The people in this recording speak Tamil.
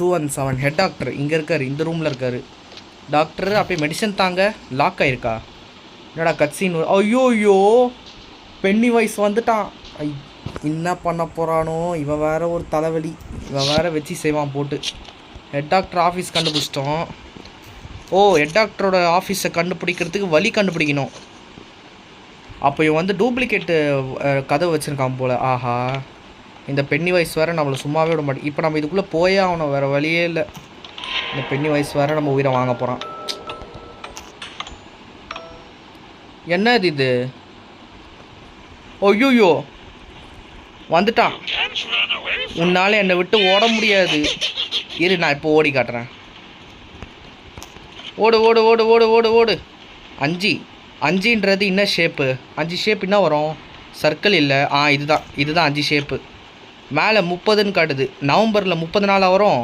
217 ஹெட் டாக்டர் இங்கே இருக்கார், இந்த ரூமில் இருக்கார். டாக்டர் அப்படியே மெடிசன் தாங்க. லாக் ஆகிருக்கா? என்னடா கட்சின்? ஐயோ பென்னி வாய்ஸ் வந்துட்டான். என்ன பண்ண போகிறானோ இவன் வேற ஒரு தலைவலி. இவன் வேற வச்சு செய்வான் போட்டு. ஹெட் டாக்டர் ஆஃபீஸ் கண்டுபிடிச்சிட்டோம். ஹெட் டாக்டரோட ஆஃபீஸை கண்டுபிடிக்கிறதுக்கு வழி கண்டுபிடிக்கணும். அப்போ இவன் டூப்ளிகேட்டு கதவு வச்சுருக்கான் போல். ஆஹா, இந்த பென்னி வாய்ஸ் வேறு நம்மளை சும்மாவே விட மாட்டேன். இப்போ நம்ம இதுக்குள்ளே போயே ஆகணும், வேறு வழியே இல்லை. இந்த பென்னி வாய்ஸ் வேறு நம்ம உயிரை வாங்க போகிறான். என்ன இது? ஐயோ வந்துட்டான். உன்னால் என்னை விட்டு ஓட முடியாது. இரு, நான் இப்போ ஓடி காட்டுறேன். ஓடு ஓடு ஓடு ஓடு ஓடு ஓடு. 5ன்றது என்ன ஷேப்பு? 5 ஷேப் என்ன வரும்? சர்க்கிள் இல்லை. இதுதான் 5 ஷேப்பு. மேலே 30ன்னு காட்டுது. நவம்பரில் 30 நாளாக வரும்.